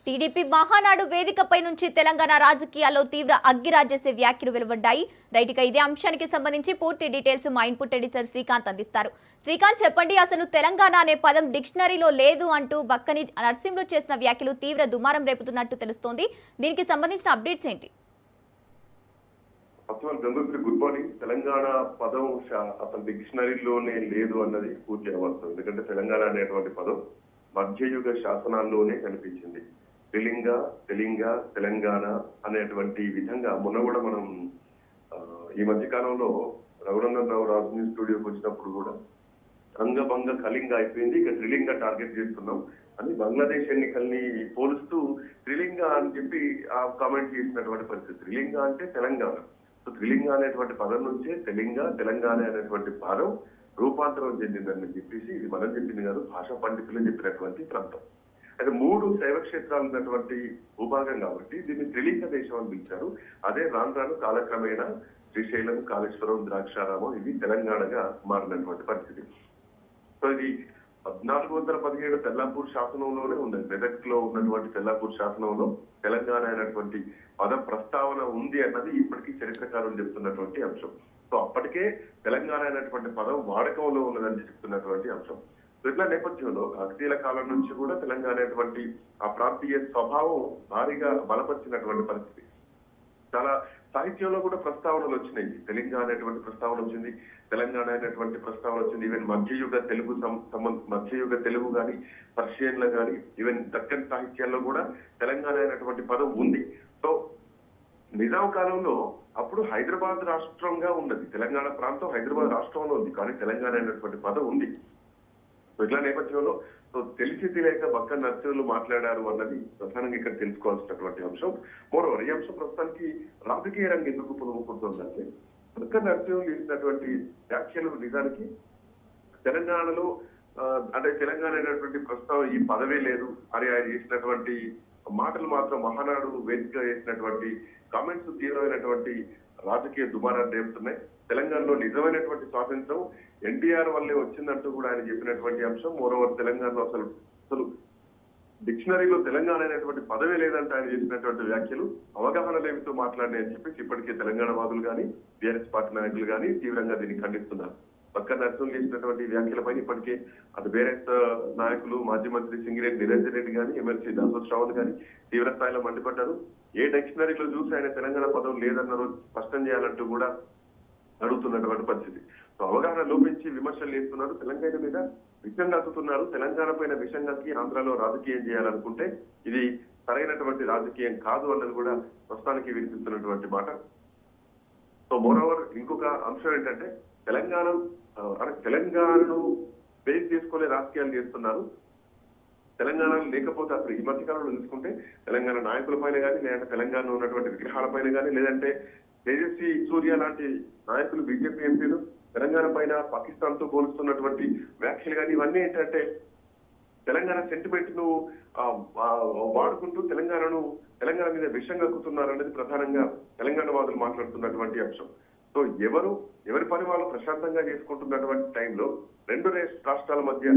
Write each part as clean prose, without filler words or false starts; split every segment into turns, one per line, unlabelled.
TDP Mahanadu వేదికపై నుంచి తెలంగాణ రాజకీయాల్లో తీవ్ర అగ్గిరాజేసే వ్యాఖ్యలు వెలువడ్డాయి. రైట్గా ఇదే అంశానికి సంబంధించి పూర్తి డీటెయిల్స్ మా ఇన్పుట్ ఎడిటర్ శ్రీకాంత్ అందిస్తారు. శ్రీకాంత్, చెప్పండి, అసలు తెలంగాణ అనే పదం డిక్షనరీలో లేదు అంటూ బక్కని నర్సింహులు చేసిన వ్యాఖ్యలు తీవ్ర దుమారం రేపుతున్నట్టు తెలుస్తోంది. దీనికి సంబంధించిన అప్డేట్స్ ఏంటి?
Good morning. తెలంగాణ పదం అసలు డిక్షనరీలోనే లేదు అన్నది పూర్తి అవసరం. ఎందుకంటే తెలంగాణ అనేటువంటి పదం మధ్యయుగ శాసనాల్లోనే కనిపించింది. తెలింగ తెలంగాణ అనేటువంటి విధంగా మొన్న కూడా మనం ఈ మధ్య కాలంలో రఘునందన్ రావు రాజు స్టూడియోకి వచ్చినప్పుడు కూడా రంగభంగ కళింగ అయిపోయింది, ఇక త్రిలింగ టార్గెట్ చేస్తున్నాం అని బంగ్లాదేశ్ ఎన్నికల్ని పోలుస్తూ త్రిలింగ అని చెప్పి ఆ కామెంట్ చేసినటువంటి పరిస్థితి. త్రిలింగ అంటే తెలంగాణ. సో త్రిలింగ అనేటువంటి పదం నుంచే తెలంగాణ అనేటువంటి పదం రూపాంతరం చెందిందని చెప్పేసి ఇది మనం చెప్పింది కాదు, భాషా పండితులు చెప్పినటువంటి ప్రాంతం. అయితే 3 శైవక్షేత్రాలు ఉన్నటువంటి భూభాగం కాబట్టి దీన్ని త్రిలింగ దేశం అని పిలిచారు. అదే రాను కాలక్రమేణా శ్రీశైలం, కాళేశ్వరం, ద్రాక్షారామం ఇవి తెలంగాణగా మారినటువంటి పరిస్థితి. సో ఇది 1417 తెల్లాపూర్ శాసనంలోనే ఉంది. మెదక్ లో ఉన్నటువంటి తెల్లాపూర్ శాసనంలో తెలంగాణ అనేటువంటి పద ప్రస్తావన ఉంది అన్నది ఇప్పటికీ చరిత్రకారులు చెప్తున్నటువంటి అంశం. సో అప్పటికే తెలంగాణ అనేటువంటి పదం వాడకంలో ఉన్నదని చెప్తున్నటువంటి అంశం. ఇట్లా నేపథ్యంలో కాకతీయుల కాలం నుంచి కూడా తెలంగాణ అనేటువంటి ఆ ప్రాంతీయ స్వభావం భారీగా బలపరిచినటువంటి పరిస్థితి. చాలా సాహిత్యంలో కూడా ప్రస్తావనలు వచ్చినాయి. తెలంగాణ అనేటువంటి ప్రస్తావన వచ్చింది, తెలంగాణ అనేటువంటి ప్రస్తావన వచ్చింది. ఈవెన్ మధ్యయుగ తెలుగు కానీ, పర్షియన్లు కానీ, ఈవెన్ దక్కన్ సాహిత్యాల్లో కూడా తెలంగాణ అనేటువంటి పదం ఉంది. సో నిజాం కాలంలో అప్పుడు హైదరాబాద్ రాష్ట్రంగా ఉన్నది. తెలంగాణ ప్రాంతం హైదరాబాద్ రాష్ట్రంలో ఉంది, కానీ తెలంగాణ అనేటువంటి పదం ఉంది. ఇట్లా నేపథ్యంలో తెలిసి తెలియక బక్కన్ నర్సింహులు మాట్లాడారు అన్నది ప్రధానంగా ఇక్కడ తెలుసుకోవాల్సినటువంటి అంశం. మరోవర్ ఈ అంశం ప్రస్తుతానికి రాజకీయ రంగం ఎందుకు పులుముకుంటుందంటే బక్కన్ నర్సింహులు చేసినటువంటి వ్యాఖ్యలు నిజానికి తెలంగాణలో అంటే తెలంగాణ అనేటువంటి ప్రస్తావన ఈ పదవే లేదు అని ఆయన చేసినటువంటి మాటలు మాత్రం మహానాడు వేదిక చేసినటువంటి కామెంట్స్ తీవ్రమైనటువంటి రాజకీయ దుమారాన్ని రేపుతున్నాయి. తెలంగాణలో నిజమైనటువంటి స్వాతంత్రం ఎన్టీఆర్ వల్లే వచ్చిందంటూ కూడా ఆయన చెప్పినటువంటి అంశం. మరోవర్ తెలంగాణలో అసలు డిక్షనరీలో తెలంగాణ అనేటువంటి పదవే లేదంటే ఆయన చేసినటువంటి వ్యాఖ్యలు అవగాహన లేమితో మాట్లాడినాయని చెప్పేసి ఇప్పటికే తెలంగాణ వాదులు కానీ, బీఆర్ఎస్ పార్టీ నాయకులు కానీ తీవ్రంగా దీన్ని ఖండిస్తున్నారు. బక్కన్ నర్సింహులు చేసినటువంటి వ్యాఖ్యలపై ఇప్పటికే అటు బీఆర్ఎస్ నాయకులు, మాజీ మంత్రి సింగిరెడ్డి నిరంజన్ రెడ్డి కానీ, ఎమ్మెల్సీ దాసోత్ శ్రావణ్ కానీ తీవ్ర స్థాయిలో మండిపడ్డారు. ఏ డిక్షనరీలో చూసి ఆయన తెలంగాణ పదం లేదన్నారు స్పష్టం చేయాలంటూ కూడా అడుగుతున్నటువంటి పరిస్థితి. సో అవగాహన లోపించి విమర్శలు చేస్తున్నారు, తెలంగాణ మీద విషం కక్కుతున్నారు. తెలంగాణ పైన విషం కక్కి ఆంధ్రాలో రాజకీయం చేయాలనుకుంటే ఇది సరైనటువంటి రాజకీయం కాదు అన్నది కూడా ప్రస్తుతానికి వినిపిస్తున్నటువంటి మాట. సో మోరోవర్ ఇంకొక అంశం ఏంటంటే తెలంగాణను బేస్ చేసుకునే రాజకీయాలు చేస్తున్నారు. తెలంగాణ లేకపోతే అసలు ఈ మధ్యకాలంలో చూసుకుంటే తెలంగాణ నాయకుల పైన కానీ, లేదంటే తెలంగాణలో ఉన్నటువంటి విగ్రహాల పైన కానీ, లేదంటే తేజస్వి సూర్య లాంటి నాయకులు, బీజేపీ ఎంపీలు తెలంగాణ పైన పాకిస్తాన్ తో పోలుస్తున్నటువంటి వ్యాఖ్యలు కానీ ఇవన్నీ ఏంటంటే తెలంగాణ సెంటిమెంట్ ను వాడుకుంటూ తెలంగాణ మీద విషం కక్కుతున్నారనేది ప్రధానంగా తెలంగాణ వాదులు మాట్లాడుతున్నటువంటి అంశం. సో ఎవరి పని వాళ్ళు ప్రశాంతంగా చేసుకుంటున్నటువంటి టైంలో 2 రాష్ట్రాల మధ్య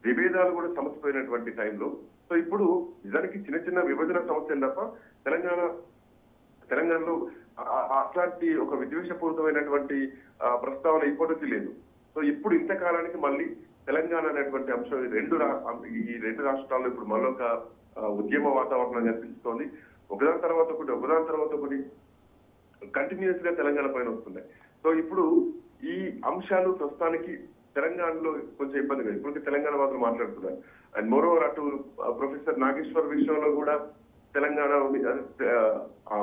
విభేదాలు కూడా సమసిపోయినటువంటి టైంలో సో ఇప్పుడు నిజానికి చిన్న విభజన సమస్యలు తప్ప తెలంగాణలో అట్లాంటి ఒక విద్వేషపూరితమైనటువంటి ప్రస్తావన ఇప్పటికీ లేదు. సో ఇప్పుడు ఇంతకాలానికి మళ్ళీ తెలంగాణ అనేటువంటి అంశం ఈ రెండు రాష్ట్రాల్లో ఇప్పుడు మళ్ళీ ఒక ఉద్యమ వాతావరణం కనిపిస్తోంది. ఒకదాని తర్వాత ఒకటి కంటిన్యూస్ గా తెలంగాణ పైన వస్తున్నాయి. సో ఇప్పుడు ఈ అంశాలు ప్రస్తుతానికి తెలంగాణలో కొంచెం ఇబ్బందిగా ఇప్పుడు తెలంగాణ మాత్రం మాట్లాడుతున్నారు. అండ్ మోరోవర్ అటు ప్రొఫెసర్ నాగేశ్వర్ విషయంలో కూడా తెలంగాణ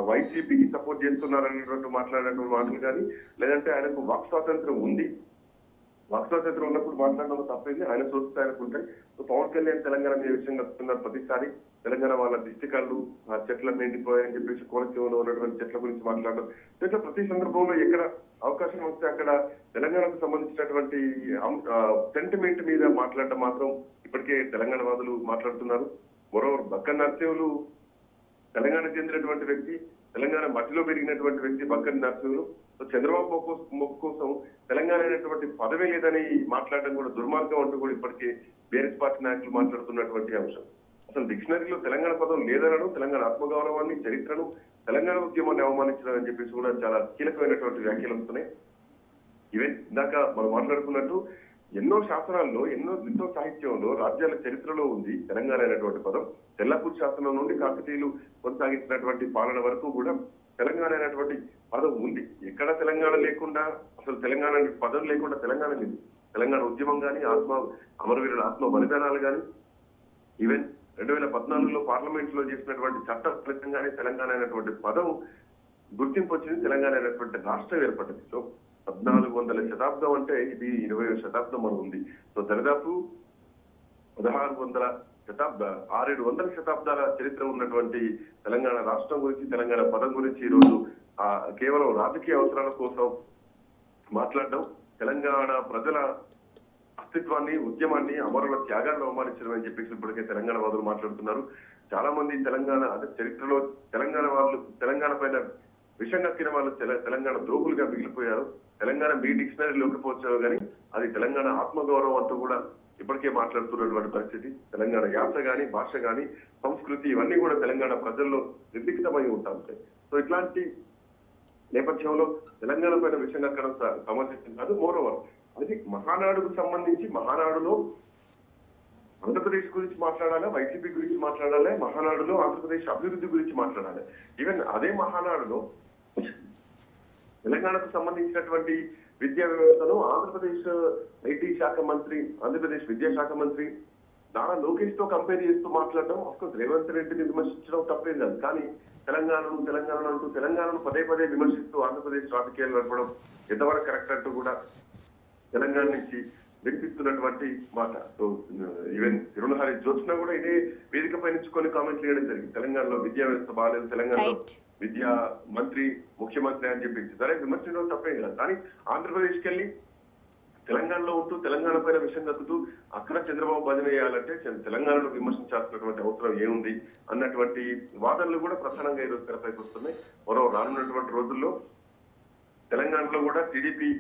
వైసీపీకి సపోర్ట్ చేస్తున్నారనేటువంటి మాట్లాడినటువంటి మాటలు కానీ, లేదంటే ఆయనకు వాక్ స్వాతంత్రం ఉంది, వాక్ స్వాతంత్రం ఉన్నప్పుడు మాట్లాడడం తప్పేది, ఆయన చూస్తే ఆయనకు ఉంటాయి. సో పవన్ కళ్యాణ్ తెలంగాణ మీద విషయం కలుపుతున్నారు. ప్రతిసారి తెలంగాణ వాళ్ళ దిష్టికాళ్ళు చెట్లను ఎండిపోయాయని చెప్పేసి కోనసీమలో ఉన్నటువంటి చెట్ల గురించి మాట్లాడడం. ఇట్లా ప్రతి సందర్భంలో ఎక్కడ అవకాశం వస్తే అక్కడ తెలంగాణకు సంబంధించినటువంటి సెంటిమెంట్ మీద మాట్లాడటం మాత్రం ఇప్పటికే తెలంగాణ వాదులు మాట్లాడుతున్నారు. మరోవర్ బక్కన్ నర్సింహులు తెలంగాణకు చెందినటువంటి వ్యక్తి, తెలంగాణ మట్టిలో పెరిగినటువంటి వ్యక్తి బక్కన్ నర్సింహులు. చంద్రబాబు మొక్కు కోసం తెలంగాణ అనేటువంటి పదవే లేదని మాట్లాడడం కూడా దుర్మార్గం అంటూ కూడా ఇప్పటికే బీఆర్ఎస్ పార్టీ నాయకులు మాట్లాడుతున్నటువంటి అంశం. అసలు డిక్షనరీలో తెలంగాణ పదం లేదనడం, తెలంగాణ ఆత్మగౌరవాన్ని, చరిత్రను, తెలంగాణ ఉద్యమాన్ని అవమానించడం అని చెప్పేసి కూడా చాలా కీలకమైనటువంటి వ్యాఖ్యలు వస్తున్నాయి. ఈవెన్ ఇందాక మనం మాట్లాడుకున్నట్టు ఎన్నో శాసనాల్లో, ఎంతో సాహిత్యంలో, రాజ్యాల చరిత్రలో ఉంది తెలంగాణ అనేటువంటి పదం. తెల్లపూర్ శాసనం నుండి కాకతీయులు కొనసాగించినటువంటి పాలన వరకు కూడా తెలంగాణ అనేటువంటి పదం ఉంది. ఎక్కడ తెలంగాణ లేకుండా, అసలు తెలంగాణ అనే పదం లేకుండా తెలంగాణ లేదు. తెలంగాణ ఉద్యమం కానీ, అమరవీరుల ఆత్మ బలిదానాలు కానీ, ఈవెన్ 2014లో పార్లమెంట్ లో చేసినటువంటి చట్ట ఫలితంగానే తెలంగాణ అనేటువంటి పదం గుర్తింపు వచ్చింది. తెలంగాణ అనేటువంటి రాష్ట్రం ఏర్పడింది. సో 1400 శతాబ్దం అంటే ఇది 20వ శతాబ్దం మనం ఉంది. సో దరిదాపు 600-700 శతాబ్దాల చరిత్ర ఉన్నటువంటి తెలంగాణ రాష్ట్రం గురించి, తెలంగాణ పదం గురించి ఈ రోజు కేవలం రాజకీయ అవసరాల కోసం మాట్లాడడం, తెలంగాణ ప్రజల అస్తిత్వాన్ని, ఉద్యమాన్ని, అమరుల త్యాగాన్ని అవమానించడం అని చెప్పేసి ఇప్పటికే తెలంగాణ వాదులు మాట్లాడుతున్నారు. చాలా మంది తెలంగాణ చరిత్రలో తెలంగాణ పైన విషం కక్కిన వాళ్ళు తెలంగాణ ద్రోహులుగా మిగిలిపోయారు. తెలంగాణ మీ డిక్షనరీలోకి పోవచ్చు కానీ అది తెలంగాణ ఆత్మగౌరవం అంటూ కూడా ఇప్పటికే మాట్లాడుతున్నటువంటి పరిస్థితి. తెలంగాణ యాస గాని, భాష గాని, సంస్కృతి ఇవన్నీ కూడా తెలంగాణ ప్రజల్లో నిర్దిష్టమై ఉంటాయి. సో ఇట్లాంటి నేపథ్యంలో తెలంగాణ పైన విషయం కక్కడం సమర్థించింది కాదు. మోరోవర్ అది మహానాడుకు సంబంధించి, మహానాడులో ఆంధ్రప్రదేశ్ గురించి మాట్లాడాలి, వైసీపీ గురించి మాట్లాడాలి, మహానాడులో ఆంధ్రప్రదేశ్ అభివృద్ధి గురించి మాట్లాడాలి. ఈవెన్ అదే మహానాడులో తెలంగాణకు సంబంధించినటువంటి విద్యా వ్యవస్థను ఆంధ్రప్రదేశ్ ఐటీ శాఖ మంత్రి, ఆంధ్రప్రదేశ్ విద్యాశాఖ మంత్రి నారా లోకేష్ తో కంపేర్ చేస్తూ మాట్లాడడం, ఆఫ్కోర్స్ రేవంత్ రెడ్డిని విమర్శించడం తప్పేం కాదు. కానీ తెలంగాణను పదే పదే విమర్శిస్తూ ఆంధ్రప్రదేశ్ రాజకీయాలు నడపడం ఎంతవరకు కరెక్ట్ అంటూ కూడా తెలంగాణ నుంచి వినిపిస్తున్నటువంటి మాట. సో ఈవెన్ తిరునహరి జ్యోత్స్న కూడా ఇదే వేదికపై నుంచి కొన్ని కామెంట్లు చేయడం జరిగింది. తెలంగాణలో విద్యా వ్యవస్థ బాగాలేదు, తెలంగాణలో విద్యా మంత్రి ముఖ్యమంత్రి అని చెప్పి సరే విమర్శించడం తప్పేం కాదు. కానీ ఆంధ్రప్రదేశ్కి వెళ్ళి తెలంగాణలో ఉంటూ తెలంగాణ పైన విషయం కక్కుతూ అక్కడ చంద్రబాబు భజన చేయాలంటే తెలంగాణను విమర్శించాల్సినటువంటి అవసరం ఏముంది అన్నటువంటి వాదనలు కూడా ప్రధానంగా ఈరోజు తెరపైకి వస్తున్నాయి. మరో రానున్నటువంటి రోజుల్లో తెలంగాణలో కూడా టీడీపీ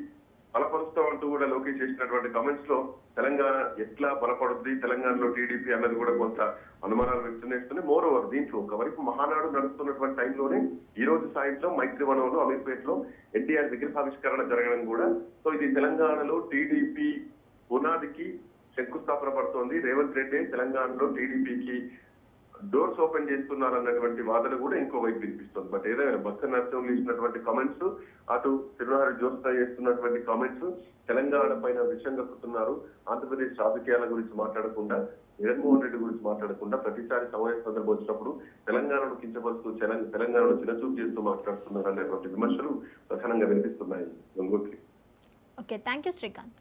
బలపరుస్తాం అంటూ కూడా లోకేష్ చేసినటువంటి కామెంట్స్ లో తెలంగాణ ఎట్లా బలపడుద్ది, తెలంగాణలో టీడీపీ అన్నది కూడా కొంత అనుమానాలు వ్యక్తం చేస్తున్నాయి. మోర్ ఓవర్ దీంట్లో ఒకవైపు మహానాడు నడుస్తున్నటువంటి టైంలోనే ఈ రోజు సాయంత్రం మైత్రివనంలో అమీర్పేటలో ఎన్టీఆర్ విగ్రహావిష్కరణ జరగడం కూడా, సో ఇది తెలంగాణలో టీడీపీ పునాదికి శంకుస్థాపన పడుతోంది. రేవంత్ రెడ్డి తెలంగాణలో టీడీపీకి డోర్స్ ఓపెన్ చేస్తున్నారు అన్నటువంటి వాదన కూడా ఇంకోవైపు వినిపిస్తుంది. బట్ ఏదైనా బక్క నరసింహులు ఇచ్చినటువంటి కామెంట్స్, అటు తిరునహరి జ్యోత్స్న చేస్తున్నటువంటి కామెంట్స్ తెలంగాణ పైన విషయం కక్కుతున్నారు. ఆంధ్రప్రదేశ్ రాజకీయాల గురించి మాట్లాడకుండా, జగన్మోహన్ రెడ్డి గురించి మాట్లాడకుండా, ప్రతిసారి సమావేశ సందర్భం వచ్చినప్పుడు తెలంగాణను కించపరుస్తూ, తెలంగాణను చిన్నచూపు చేస్తూ మాట్లాడుతున్నారు అనేటువంటి విమర్శలు ప్రధానంగా వినిపిస్తున్నాయి. Gangotri.
Okay, thank you Srikanth.